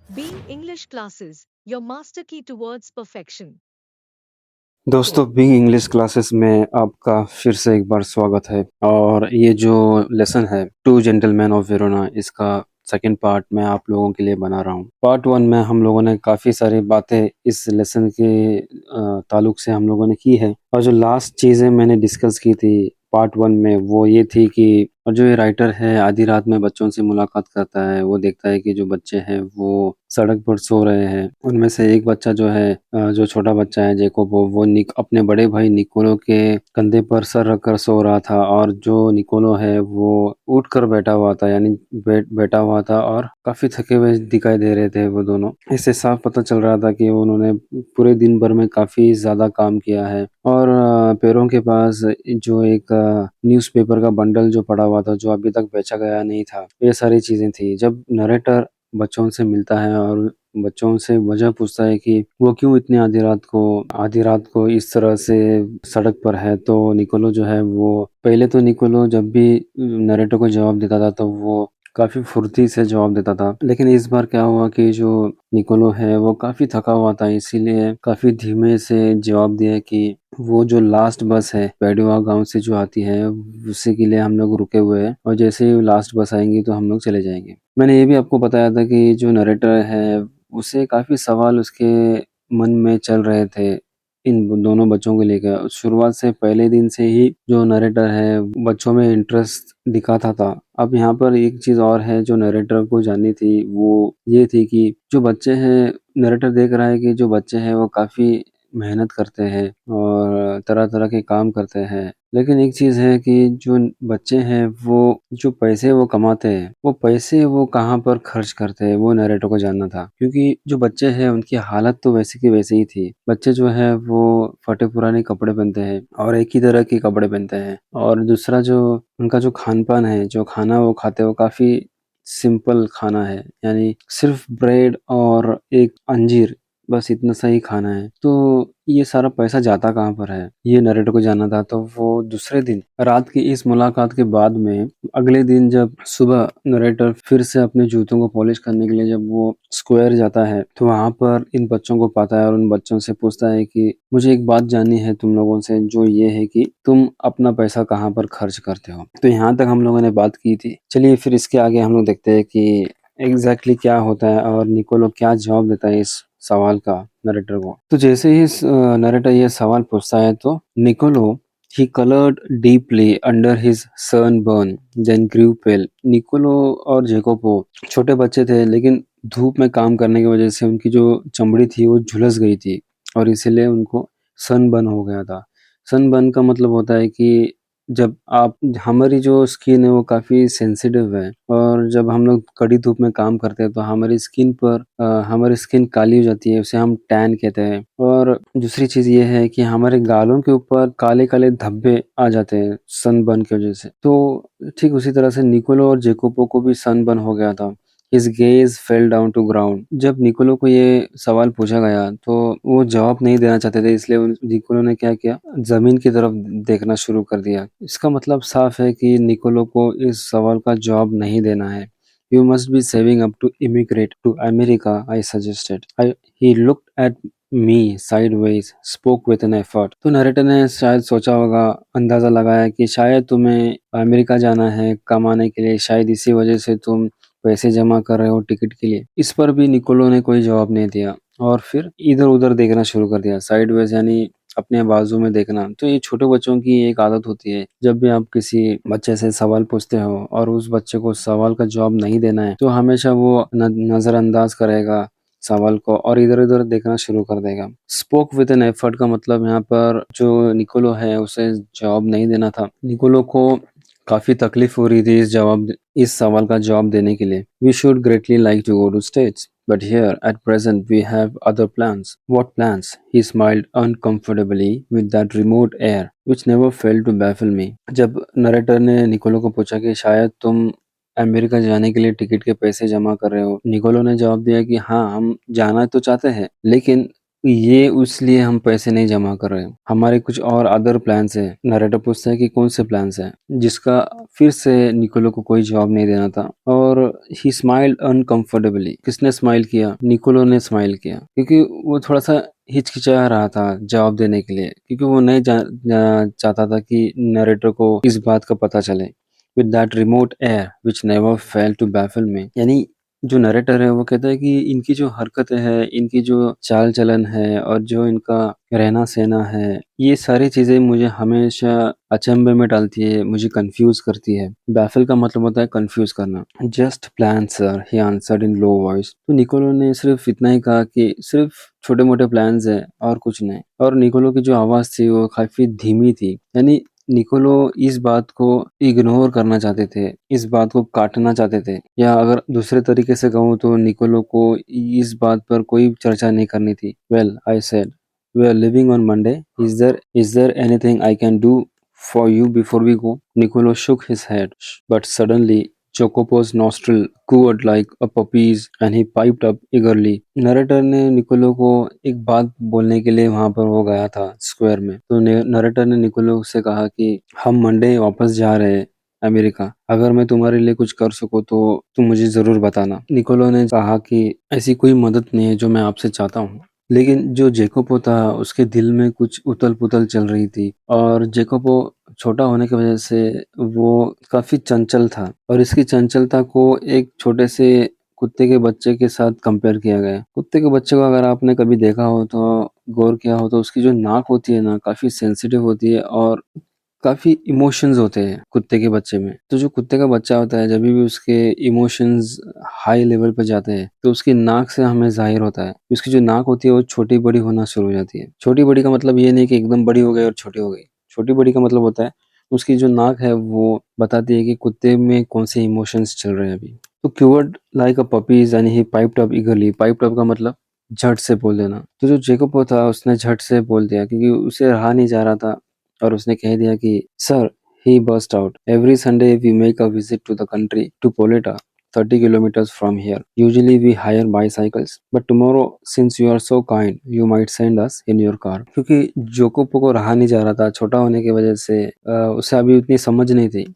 Being English classes, your master key towards perfection. दोस्तों being English classes में आपका फिर से एक बार स्वागत है। और ये जो लेसन है टू जेंटलमैन ऑफ वेरोना, इसका सेकंड पार्ट मैं आप लोगों के लिए बना रहा हूँ। पार्ट वन में हम लोगों ने काफ़ी सारी बातें इस लेसन के ताल्लुक से हम लोगों ने की है, और जो लास्ट चीज़ें मैंने डिस्कस की थी पार्ट वन में वो ये थी कि और जो ये राइटर है आधी रात में बच्चों से मुलाकात करता है। वो देखता है कि जो बच्चे हैं वो सड़क पर सो रहे हैं। उनमें से एक बच्चा जो है जो छोटा बच्चा है जेकोब, वो अपने बड़े भाई निकोलो के कंधे पर सर रखकर सो रहा था, और जो निकोलो है वो उठकर बैठा हुआ था, यानी बैठा हुआ था, और काफी थके हुए दिखाई दे रहे थे वो दोनों। इससे साफ पता चल रहा था कि उन्होंने पूरे दिन भर में काफी ज्यादा काम किया है। और पैरों के पास जो एक न्यूज़पेपर का बंडल जो पड़ा हुआ था, जो अभी तक बेचा गया नहीं था, ये सारी चीजें थी। जब नरेटर बच्चों से मिलता है और बच्चों से वजह पूछता है कि वो क्यों इतनी आधी रात को इस तरह से सड़क पर है, तो निकोलो जो है वो पहले तो निकोलो जब भी नरेटर को जवाब देता था तो वो काफी फुर्ती से जवाब देता था। लेकिन इस बार क्या हुआ कि जो निकोलो है वो काफी थका हुआ था, इसीलिए काफी धीमे से जवाब दिया कि वो जो लास्ट बस है पैडुआ गांव से जो आती है उसी के लिए हम लोग रुके हुए हैं, और जैसे ही लास्ट बस आएंगी तो हम लोग चले जाएंगे। मैंने ये भी आपको बताया था कि जो नरेटर है उसे काफी सवाल उसके मन में चल रहे थे इन दोनों बच्चों को लेकर। शुरुआत से पहले दिन से ही जो नरेटर है बच्चों में इंटरेस्ट दिखाता था। अब यहाँ पर एक चीज और है जो नरेटर को जाननी थी, वो ये थी कि जो बच्चे हैं, नरेटर देख रहा है कि जो बच्चे हैं वो काफी मेहनत करते हैं और तरह तरह के काम करते हैं। लेकिन एक चीज है कि जो बच्चे हैं वो जो पैसे वो कमाते हैं, वो पैसे वो कहाँ पर खर्च करते हैं, वो नरेटर को जानना था। क्योंकि जो बच्चे हैं उनकी हालत तो वैसे की वैसे ही थी। बच्चे जो है वो फटे पुराने कपड़े पहनते हैं और एक ही तरह के कपड़े पहनते हैं। और दूसरा जो उनका जो खान पान है, जो खाना वो खाते हैं, वो काफी सिंपल खाना है, यानी सिर्फ ब्रेड और एक अंजीर, बस इतना सा ही खाना है। तो ये सारा पैसा जाता कहाँ पर है, ये नरेटर को जानना था। तो वो दूसरे दिन रात की इस मुलाकात के बाद में अगले दिन जब सुबह नरेटर फिर से अपने जूतों को पॉलिश करने के लिए जब वो स्क्वायर जाता है, तो वहां पर इन बच्चों को पाता है और उन बच्चों से पूछता है कि मुझे एक बात जाननी है तुम लोगों से, जो ये है कि तुम अपना पैसा कहाँ पर खर्च करते हो। तो यहाँ तक हम लोगों ने बात की थी। चलिए फिर इसके आगे हम लोग देखते हैं कि एग्जैक्टली क्या होता है और निकोलो क्या जवाब देता है इस सवाल का नरेटर को। तो जैसे ही नरेटर ये सवाल पूछता है तो Nicolo he coloured deeply under his sunburn then grew pale. Nicolo और जेकोपो छोटे बच्चे थे, लेकिन धूप में काम करने की वजह से उनकी जो चमड़ी थी वो झुलस गई थी, और इसीलिए उनको सनबर्न हो गया था। सनबर्न का मतलब होता है कि जब आप हमारी जो स्किन है वो काफ़ी सेंसिटिव है, और जब हम लोग कड़ी धूप में काम करते हैं तो हमारी स्किन पर हमारी स्किन काली हो जाती है, उसे हम टैन कहते हैं। और दूसरी चीज़ ये है कि हमारे गालों के ऊपर काले-काले धब्बे आ जाते हैं सनबर्न की वजह से। तो ठीक उसी तरह से निकोलो और जेकोपो को भी सनबर्न हो गया था। His gaze fell down to ground। जब निकोलो को ये सवाल पूछा गया तो वो जवाब नहीं देना चाहते थे, इसलिए निकोलो ने क्या किया, जमीन की तरफ देखना शुरू कर दिया। इसका मतलब साफ है कि निकोलो को इस सवाल का जवाब नहीं देना है। You must be saving up to immigrate to America, I suggested। He looked at me sideways, spoke with an effort। तो नरेटर ने शायद सोचा होगा, अंदाजा लगाया कि शायद तुम्हें अमेरिका जाना है कमाने के लिए, शायद इसी वजह से तुम पैसे जमा कर रहे हो टिकट के लिए। इस पर भी निकोलो ने कोई जवाब नहीं दिया और फिर इधर-उधर देखना शुरू कर दिया, साइडवेज, यानी अपने बाजू में देखना। तो ये छोटे बच्चों की एक आदत होती है, जब भी आप किसी बच्चे से सवाल पूछते हो और उस बच्चे को सवाल का जवाब नहीं देना है, तो हमेशा वो नजरअंदाज करेगा सवाल को और इधर-उधर देखना शुरू कर देगा। स्पोक विद एन एफर्ट का मतलब यहाँ पर जो निकोलो है उसे जवाब नहीं देना था। निकोलो को काफी तकलीफ हो रही थी इस सवाल का जवाब देने के लिए। We should greatly like to go to States, but here at present we have other plans। What plans? He smiled uncomfortably with that remote air which never failed to baffle me। जब narrator ने Niccolo को पूछा कि शायद तुम America जाने के लिए टिकट के पैसे जमा कर रहे हो, निकोलो ने जवाब दिया कि हाँ, हम जाना तो चाहते हैं, लेकिन ये इसलिए हम पैसे नहीं जमा कर रहे हैं, हमारे कुछ और अदर प्लान्स हैं। नरेटर पूछता है कि कौन से प्लान्स हैं, जिसका फिर से निकोलो को कोई जवाब नहीं देना था और ही स्माइल्ड अनकंफर्टेबली। किसने स्माइल किया? निकोलो ने स्माइल किया, क्योंकि वो थोड़ा सा हिचकिचा रहा था जवाब देने के लिए, क्योंकि वो नहीं चाहता था कि नरेटर को इस बात का पता चले। With that remote air which never failed to baffle me, यानी जो नरेटर है वो कहता है कि इनकी जो हरकतें हैं, इनकी जो चाल चलन है और जो इनका रहना सहना है, ये सारी चीजें मुझे हमेशा अचंभे में डालती है, मुझे कंफ्यूज करती है। बैफल का मतलब होता है कंफ्यूज करना। Just plan sir, he answered in low voice. तो निकोलो ने सिर्फ इतना ही कहा कि सिर्फ छोटे मोटे प्लान्स है और कुछ नहीं। और निकोलो की जो आवाज थी वो काफी धीमी थी, यानी निकोलो इस बात को इग्नोर करना चाहते थे, इस बात को काटना चाहते थे, या अगर दूसरे तरीके से कहूँ तो निकोलो को इस बात पर कोई चर्चा नहीं करनी थी। Well I said, we are living on Monday, is there anything I can do for you before we go? Niccolo shook his head, but suddenly Jacopo's nostril quivered like a puppy's and he piped up eagerly. Narrator ने Niccolo को एक बात बोलने के लिए वहां पर वो गया था स्क्वायर में। तो नरेटर ने निकोलो से कहा कि हम मंडे वापस जा रहे हैं अमेरिका, अगर मैं तुम्हारे लिए कुछ कर सकूं तो तुम मुझे जरूर बताना। निकोलो ने कहा कि ऐसी कोई मदद नहीं है जो मैं आपसे चाहता हूँ। लेकिन जो जेकोपो था उसके दिल में कुछ उथल पुथल चल रही थी, और जेकोपो छोटा होने की वजह से वो काफी चंचल था, और इसकी चंचलता को एक छोटे से कुत्ते के बच्चे के साथ कंपेयर किया गया। कुत्ते के बच्चे को अगर आपने कभी देखा हो तो गौर किया हो तो उसकी जो नाक होती है ना, काफी सेंसिटिव होती है और काफी इमोशंस होते हैं कुत्ते के बच्चे में। तो जो कुत्ते का बच्चा होता है, जब भी उसके इमोशंस हाई लेवल पर जाते हैं तो उसकी नाक से हमें जाहिर होता है। उसकी जो नाक होती है वो छोटी बड़ी होना शुरू हो जाती है। छोटी बड़ी का मतलब ये नहीं कि एकदम बड़ी हो गई और छोटी हो गई। छोटी बड़ी का मतलब होता है उसकी जो नाक है वो बताती है कि कुत्ते में कौन से इमोशंस चल रहे हैं अभी। तो क्यूवर्ड लाइक अ पपीज यानी he piped up eagerly. Piped up का मतलब झट से बोल देना। तो जो जेकोब था उसने झट से बोल दिया, क्योंकि उसे रहा नहीं जा रहा था, और उसने कह दिया कि sir, he burst out, every Sunday we make a visit to the country, to Poleta, 30 kilometers from here. Usually we hire bicycles, but tomorrow, since you are so kind, you might send us in your car. क्योंकि जोकोपो को रहा नहीं जा रहा था, छोटा होने की वजह से उसे अभी उतनी समझ नहीं थी।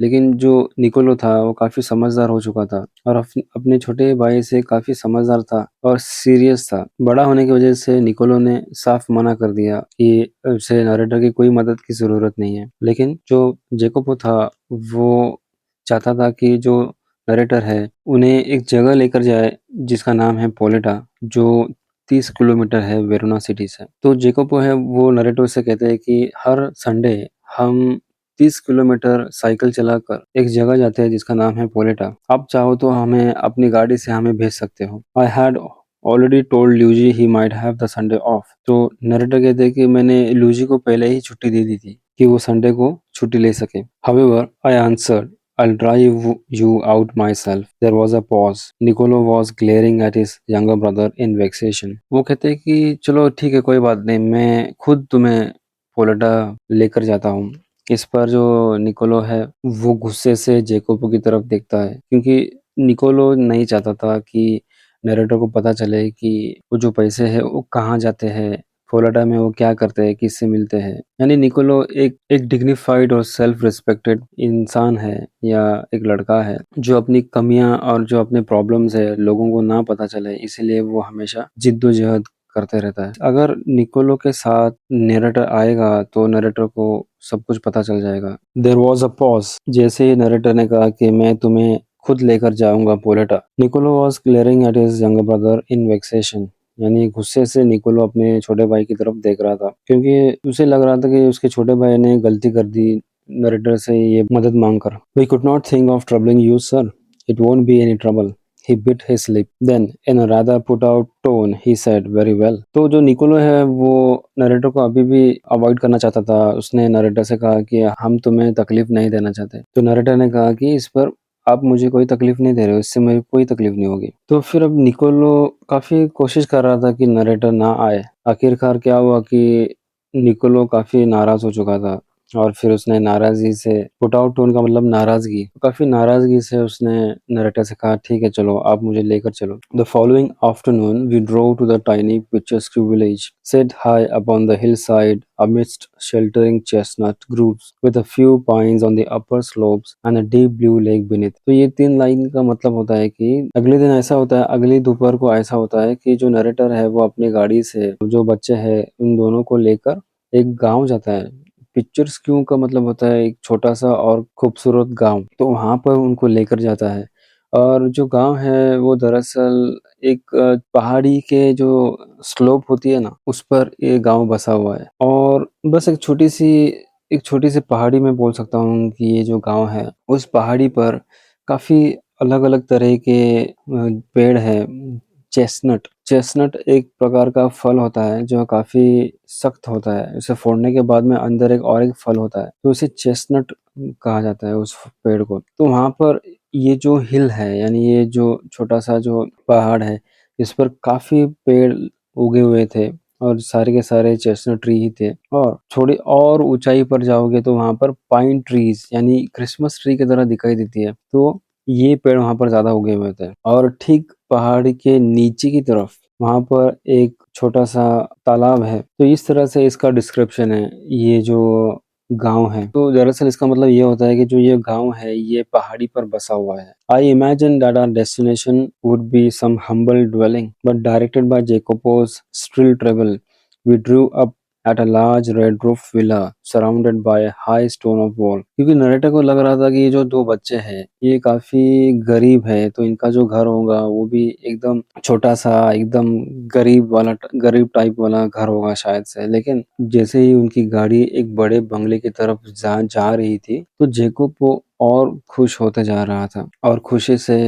लेकिन जो निकोलो था वो काफी समझदार हो चुका था और अपने छोटे भाई से काफी समझदार था और सीरियस था। बड़ा होने की वजह से निकोलो ने साफ मना कर दिया कि उसे नरेटर की कोई मदद की जरूरत नहीं है। लेकिन जो जेकोपो था वो चाहता था कि जो नरेटर है उन्हें एक जगह लेकर जाए जिसका नाम है पोलेटा, जो 30 किलोमीटर है वेरोना सिटी से। तो जेकोपो है वो नरेटर से कहते हैं कि हर संडे हम 30 किलोमीटर साइकिल चलाकर एक जगह जाते हैं जिसका नाम है पोलेटा। आप चाहो तो हमें अपनी गाड़ी से हमें भेज सकते हो। I had already told Luigi he might have the Sunday off. तो नरेटर कहते हैं कि मैंने ल्यूजी को पहले ही छुट्टी दे दी थी कि वो संडे को छुट्टी ले सके। However, I answered, I'll drive you out myself. There was a pause. Nicolo was glaring at his younger brother in vexation. वो कहते हैं कि चलो ठीक है, कोई बात नहीं, मैं खुद तुम्हें पोलेटा लेकर जाता हूँ। इस पर जो निकोलो है वो गुस्से से जेकोबो की तरफ देखता है, क्योंकि निकोलो नहीं चाहता था कि नरेटर को पता चले कि वो जो पैसे है वो कहाँ जाते हैं, फोलाटा में वो क्या करते हैं, किससे मिलते हैं। यानी निकोलो एक डिग्निफाइड और सेल्फ रिस्पेक्टेड इंसान है, या एक लड़का है जो अपनी कमियां और जो अपने प्रॉब्लम्स है लोगों को ना पता चले, इसीलिए वो हमेशा जिद्दोजहद करते रहता है। अगर निकोलो के साथ नरेटर आएगा तो नरेटर को सब कुछ पता चल जाएगा। There was a pause. जैसे ही नरेटर ने कहा कि मैं तुम्हें खुद लेकर जाऊंगा Poletta, Nicolo was glaring at his younger brother in vexation. यानी गुस्से से निकोलो अपने छोटे भाई की तरफ देख रहा था, क्योंकि उसे लग रहा था कि उसके छोटे भाई ने गलती कर दी नरेटर से ये मदद मांगकर। We could not think of troubling you sir, it won't be any trouble. He bit his lip. Then, in a rather put out tone, he said, "Very well." तो जो निकोलो है वो नरेटर को अभी भी अवॉइड करना चाहता था। उसने नरेटर से कहा कि हम तुम्हें तकलीफ नहीं देना चाहते। तो नरेटर ने कहा कि इस पर आप मुझे कोई तकलीफ नहीं दे रहे हो, इससे मुझे कोई तकलीफ नहीं होगी। तो फिर अब निकोलो काफी कोशिश कर रहा था कि नरेटर ना आए। आखिरकार क्या हुआ कि निकोलो काफी नाराज हो चुका था और फिर उसने नाराज़गी से पुट आउट टोन का मतलब नाराज़गी, काफ़ी नाराज़गी से उसने नरेटर से कहा ठीक है चलो आप मुझे लेकर चलो। The following afternoon we drove to the tiny picturesque village set high upon the hillside amidst sheltering chestnut groves with a few pines on the upper slopes and a deep blue lake beneath। तो ये 3 line का मतलब होता है कि अगले दिन ऐसा होता है, अगली दोपहर को ऐसा होता है कि जो नरेटर है वो अपनी गाड़ी से जो बच्चे हैं उन दोनों को लेकर एक गाँव जाता है। पिक्चर्स क्यों का मतलब होता है एक छोटा-सा और खूबसूरत गाँव, तो वहाँ पर उनको लेकर जाता है। और जो गाँव है वो दरअसल एक पहाड़ी के जो स्लोप होती है ना, उस पर ये गाँव बसा हुआ है। और बस एक छोटी-सी पहाड़ी में बोल सकता हूँ कि ये जो गाँव है, उस पहाड़ी पर काफ़ी अलग-अलग तरह के पेड़ हैं। चेस्टनट एक प्रकार का फल होता है जो काफ़ी सख्त होता है। उसे फोड़ने के बाद में अंदर एक फल होता है, तो उसे चेस्टनट कहा जाता है उस पेड़ को। तो वहाँ पर ये जो हिल है यानी ये जो छोटा-सा जो पहाड़ है, इस पर काफ़ी पेड़ उगे हुए थे और सारे के सारे चेस्टनट ट्री ही थे। और थोड़ी और ऊँचाई पर जाओगे तो वहाँ पर पाइन ट्रीज़ यानी क्रिसमस ट्री की तरह दिखाई देती है। तो ये पेड़ वहाँ पर ज़्यादा उगे हुए थे। और ठीक पहाड़ के नीचे की तरफ वहाँ पर एक छोटा-सा तालाब है। तो इस तरह से इसका डिस्क्रिप्शन है, ये जो गाँव है। तो दरअसल इसका मतलब ये होता है कि जो ये गाँव है, ये पहाड़ी पर बसा हुआ है। I imagined that our destination would be some humble dwelling, but directed by Jacopo's still travel, we drew up at a large red roof villa surrounded by a high stone of wall। क्योंकि narrator को लग रहा था कि ये जो 2 बच्चे हैं, ये काफ़ी गरीब है, तो इनका जो घर होगा वो भी एकदम छोटा-सा, एकदम गरीब टाइप वाला घर होगा शायद से। लेकिन जैसे ही उनकी गाड़ी एक बड़े बंगले की तरफ जा जा रही थी, तो जेकोब वो और खुश होते जा रहा था और खुशी से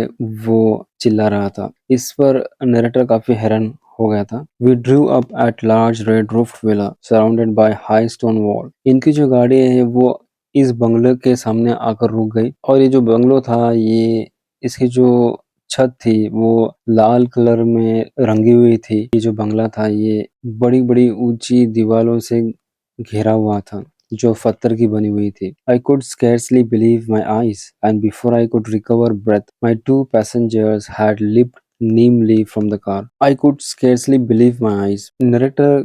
वो चिल्ला रहा था। इस पर नरेटर काफ़ी हैरान हो गया था। We drew up at large red roofed villa surrounded by high stone wall। इनकी जो गाड़ी है वो इस बंगले के सामने आकर रुक गई और ये जो बंगलो था ये इसकी जो छत थी वो लाल कलर में रंगी हुई थी। ये जो बंगला था ये बड़ी-बड़ी ऊंची दीवारों से घिरा हुआ था जो पत्थर की बनी हुई थी। I could scarcely believe my eyes, and before I could recover breath, my 2 passengers had leaped nimbly from the car। I could scarcely believe my eyes। Narrator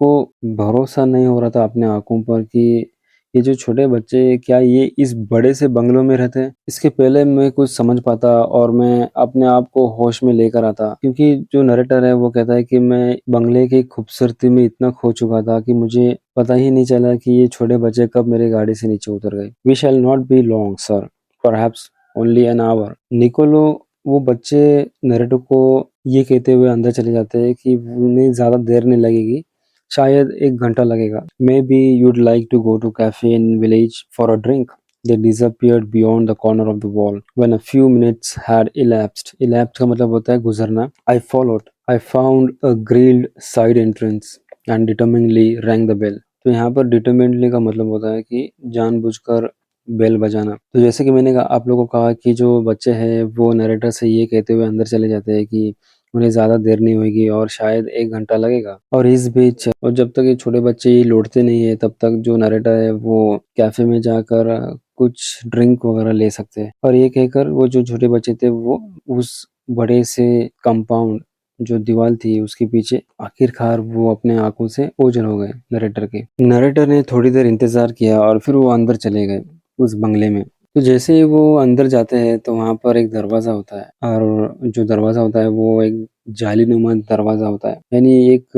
को भरोसा नहीं हो रहा था अपने आंखों पर कि ये जो छोटे बच्चे क्या ये इस बड़े से बंगलों में रहते हैं। इसके पहले मैं कुछ समझ पाता और मैं अपने आप को होश में लेकर आता, क्योंकि जो नरेटर है वो कहता है कि मैं बंगले की खूबसूरती में इतना खो चुका था कि मुझे पता ही नहीं चला कि ये छोटे बच्चे कब मेरी गाड़ी से नीचे उतर गए। We shall not be long sir, perhaps only an hour. Nicolo वो बच्चे नरेटर को ये कहते हुए अंदर चले जाते हैं कि उन्हें ज्यादा देर नहीं लगेगी, शायद 1 घंटा लगेगा। Maybe you'd like to go to cafe in village for a drink। They disappeared beyond the corner of the wall when a few minutes had elapsed। elapsed का मतलब होता है गुजरना। I followed। I found a grilled side entrance and determinedly rang the bell। तो यहाँ पर determinedly का मतलब होता है कि जानबूझकर बेल बजाना। तो जैसे कि मैंने आप लोगों को कहा कि जो बच्चे हैं वो नरेटर से ये कहते हुए अंदर चले जाते हैं कि उन्हें ज़्यादा देर नहीं होगी और शायद 1 घंटा लगेगा। और इस बीच और जब तक ये छोटे बच्चे ये लौटते नहीं है तब तक जो नरेटर है वो कैफ़े में जाकर कुछ ड्रिंक वगैरह ले सकते हैं। और ये कहकर वो जो छोटे बच्चे थे वो उस बड़े से कंपाउंड जो दीवार थी उसके पीछे आखिरकार वो अपने आँखों से ओझल हो गए नरेटर के। नरेटर ने थोड़ी देर इंतज़ार किया और फिर वो अंदर चले गए उस बंगले में। तो जैसे ही वो अंदर जाते हैं तो वहाँ पर एक दरवाज़ा होता है और जो दरवाज़ा होता है वो एक जालीनुमा दरवाज़ा होता है। यानी एक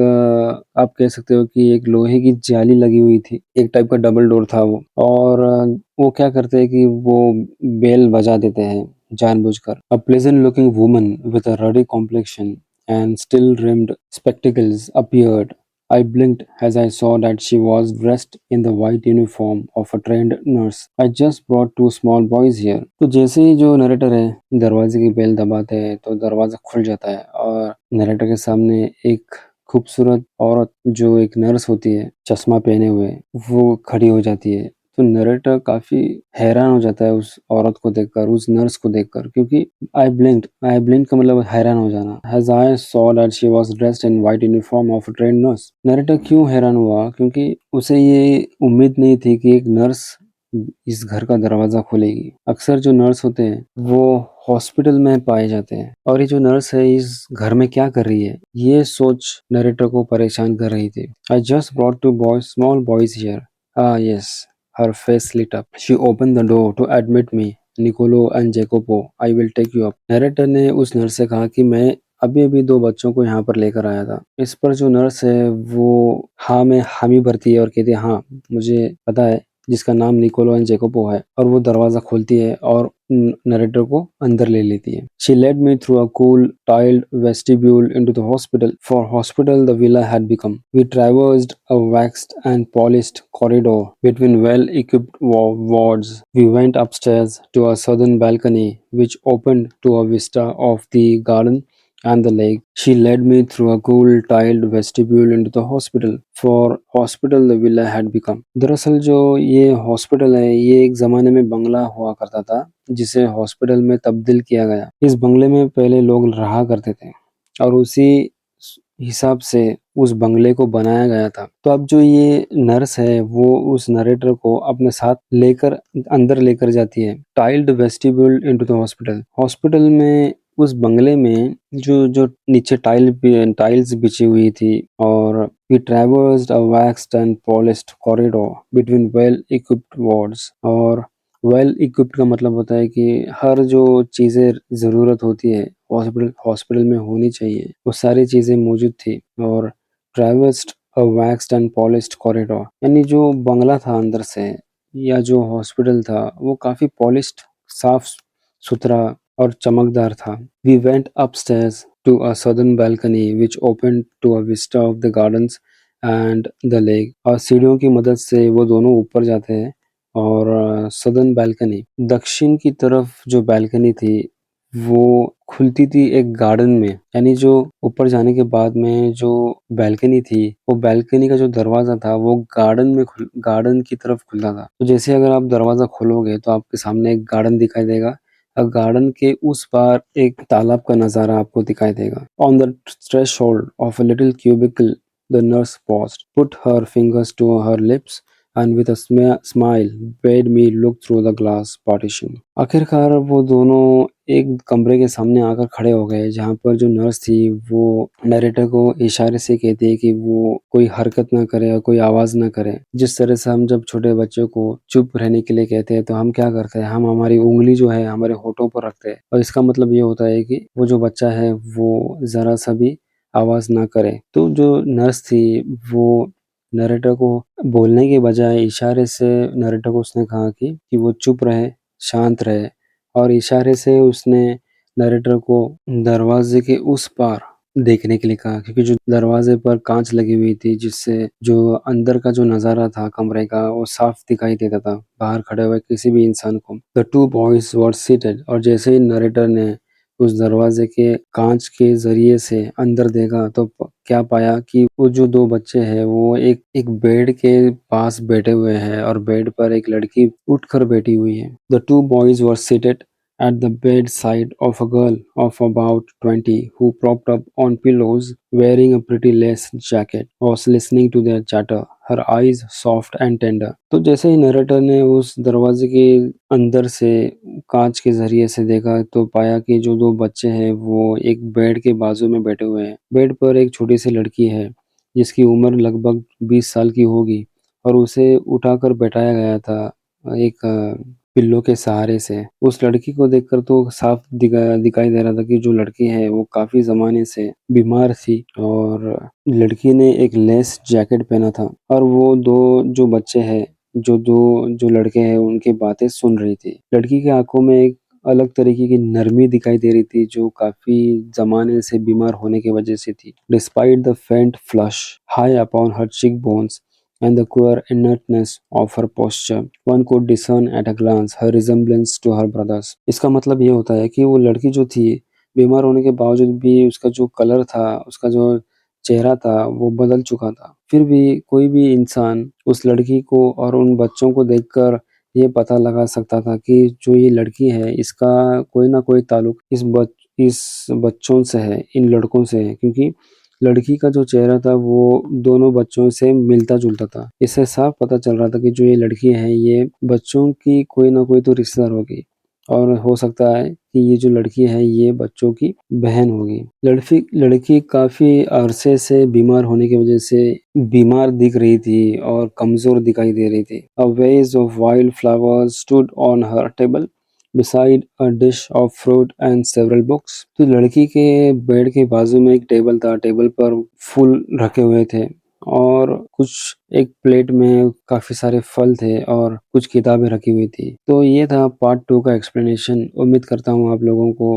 आप कह सकते हो कि एक लोहे की जाली लगी हुई थी। एक टाइप का डबल डोर था वो। और वो क्या करते हैं कि वो बेल बजा देते हैं जानबूझकर। A pleasant looking woman with a ruddy complexion and still rimmed spectacles appeared। I blinked as I saw that she was dressed in the white uniform of a trained nurse। I just brought 2 small boys here। तो जैसे ही जो narrator है दरवाजे की bell दबाते हैं तो दरवाजा खुल जाता है और नरेटर के सामने एक खूबसूरत औरत जो एक नर्स होती है चश्मा पहने हुए वो खड़ी हो जाती है। तो नरेटर काफ़ी हैरान हो जाता है उस औरत को देखकर, उस नर्स को देखकर, क्योंकि आई ब्लिंक्ड का मतलब हैरान हो जाना। As I saw that she was dressed in white uniform of a trained nurse। Narrator क्यों हैरान हुआ? क्योंकि उसे ये उम्मीद नहीं थी कि एक नर्स इस घर का दरवाजा खोलेगी। अक्सर जो नर्स होते हैं वो हॉस्पिटल में पाए जाते हैं, और ये जो नर्स है इस घर में क्या कर रही है, ये सोच नरेटर को परेशान कर रही थी। I just brought two boys, small boys here। Ah yes, her face lit up। She opened the door to admit me, Nicolo and Jacopo। I will take you up। Narrator ने उस nurse से कहा कि मैं अभी अभी दो बच्चों को यहाँ पर लेकर आया था। इस पर जो नर्स है वो हाँ में हामी भरती है और कहती है हाँ मुझे पता है, जिसका नाम निकोलो एंड जेकोपो है, और वो दरवाजा खोलती है और नरेटर को अंदर ले लेती है। She led me through a cool tiled vestibule into the hospital, for hospital the villa had become। We traversed a waxed and polished corridor between well-equipped wards। We went upstairs to a southern balcony which opened to a vista of the garden and the lake। She led me through a cool tiled vestibule into the hospital, for hospital the villa had become। दरअसल जो ये hospital है ये एक जमाने में बंगला हुआ करता था जिसे हॉस्पिटल में तब्दील किया गया। इस बंगले में पहले लोग रहा करते थे और उसी हिसाब से उस बंगले को बनाया गया था। तो अब जो ये नर्स है वो उस नरेटर को अपने साथ लेकर अंदर लेकर जाती है। Tiled vestibule into the hospital. Hospital में उस बंगले में जो जो नीचे टाइल्स बिछी हुई थी, और we traversed a waxed and polished corridor between well equipped wards. और वेल इक्विप्ड का मतलब होता है कि हर जो चीजें जरूरत होती है हॉस्पिटल में होनी चाहिए वो सारी चीजें मौजूद थी। और ट्रैवर्स्ड a waxed and polished corridor, यानी जो बंगला था अंदर से या जो हॉस्पिटल था वो काफी पॉलिश्ड, साफ सुथरा और चमकदार था। We went upstairs to a southern balcony which open to a vista of the gardens and the lake. और सीढ़ियों की मदद से वो दोनों ऊपर जाते हैं, और सदर्न बालकनी, दक्षिण की तरफ जो बालकनी थी वो खुलती थी एक गार्डन में। यानी जो ऊपर जाने के बाद में जो बालकनी थी वो बालकनी का जो दरवाजा था वो गार्डन की तरफ खुलता था। तो जैसे अगर आप दरवाजा खोलोगे तो आपके सामने एक गार्डन दिखाई देगा, और गार्डन के उस पार एक तालाब का नजारा आपको दिखाई देगा। On the threshold of a little cubicle the nurse paused, put her fingers to her lips and with a smile bade me look through the glass partition। आखिरकार वो दोनों एक कमरे के सामने आकर खड़े हो गए जहाँ पर जो नर्स थी वो नरेटर को इशारे से कहती है कि वो कोई हरकत ना करे और कोई आवाज ना करे। जिस तरह से हम जब छोटे बच्चों को चुप रहने के लिए कहते हैं तो हम क्या करते हैं, हम हमारी उंगली जो है हमारे होठों पर रखते हैं, और इसका मतलब ये होता है कि वो जो बच्चा है वो जरा सा भी आवाज ना करे। तो जो नर्स थी वो नरेटर को बोलने के बजाय इशारे से नरेटर को उसने कहा कि वो चुप रहे, शांत रहे, और इशारे से उसने नरेटर को दरवाजे के उस पार देखने के लिए कहा, क्योंकि जो दरवाजे पर कांच लगी हुई थी जिससे जो अंदर का जो नजारा था कमरे का वो साफ दिखाई देता था बाहर खड़े हुए किसी भी इंसान को। The two boys were seated, और जैसे ही नरेटर ने उस दरवाजे के कांच के जरिए से अंदर देखा तो क्या पाया कि वो जो दो बच्चे हैं वो एक बेड के पास बैठे हुए हैं, और बेड पर एक लड़की उठकर बैठी हुई है। The two boys were seated at the bedside of a girl of about 20 who propped up on pillows wearing a pretty lace jacket was listening to their chatter, her eyes soft and tender। तो जैसे ही narrator ने उस दरवाजे के अंदर से कांच के जरिए से देखा तो पाया कि जो दो बच्चे हैं वो एक बेड के बाजू में बैठे हुए हैं। बेड पर एक छोटी सी लड़की है जिसकी उम्र लगभग 20 साल की होगी, और उसे उठाकर बैठाया गया था एक पिल्लो के सहारे से। उस लड़की को देखकर तो साफ दिखाई दे रहा था कि जो लड़की है वो काफी जमाने से बीमार थी, और लड़की ने एक लेस जैकेट पहना था, और वो दो जो बच्चे हैं जो लड़के हैं उनकी बातें सुन रही थी। लड़की की आंखों में एक अलग तरीके की नरमी दिखाई दे रही थी जो काफी जमाने से बीमार होने की वजह से थी। डिस्पाइट द फेंट फ्लश हाई अपॉन हर चिक bones and the queer inertness of her posture, one could discern at a glance her resemblance to her brothers। इसका मतलब ये होता है कि वो लड़की जो थी बीमार होने के बावजूद भी उसका जो कलर था, उसका जो चेहरा था वो बदल चुका था। फिर भी कोई भी इंसान उस लड़की को और उन बच्चों को देखकर ये पता लगा सकता था कि जो ये लड़की है इसका कोई ना कोई ताल्लुक इस बच्चों से है, इन लड़कों से है, क्योंकि लड़की का जो चेहरा था वो दोनों बच्चों से मिलता-जुलता था। इससे साफ पता चल रहा था कि जो ये लड़की है ये बच्चों की कोई ना कोई तो रिश्तेदार होगी और हो सकता है कि ये जो लड़की है ये बच्चों की बहन होगी। लड़की काफ़ी अरसे से बीमार होने की वजह से बीमार दिख रही थी और कमज़ोर दिखाई दे रही थी। A vase of wild flowers stood on her table beside a dish of fruit and several books। तो लड़की के बेड के बाजू में एक टेबल था, टेबल पर फूल रखे हुए थे और कुछ एक प्लेट में काफ़ी सारे फल थे और कुछ किताबें रखी हुई थी। तो ये था पार्ट 2 का एक्सप्लेनेशन। उम्मीद करता हूँ आप लोगों को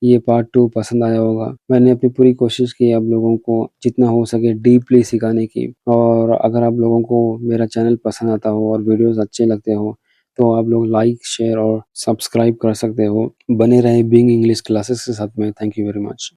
ये पार्ट 2 पसंद आया होगा। मैंने अपनी पूरी कोशिश की आप लोगों को जितना हो सके डीपली सिखाने की, और अगर आप लोगों को मेरा चैनल पसंद आता हो और वीडियोज़ अच्छे लगते हो तो आप लोग लाइक, शेयर और सब्सक्राइब कर सकते हो। बने रहें बीइंग इंग्लिश क्लासेस के साथ में। Thank you very much.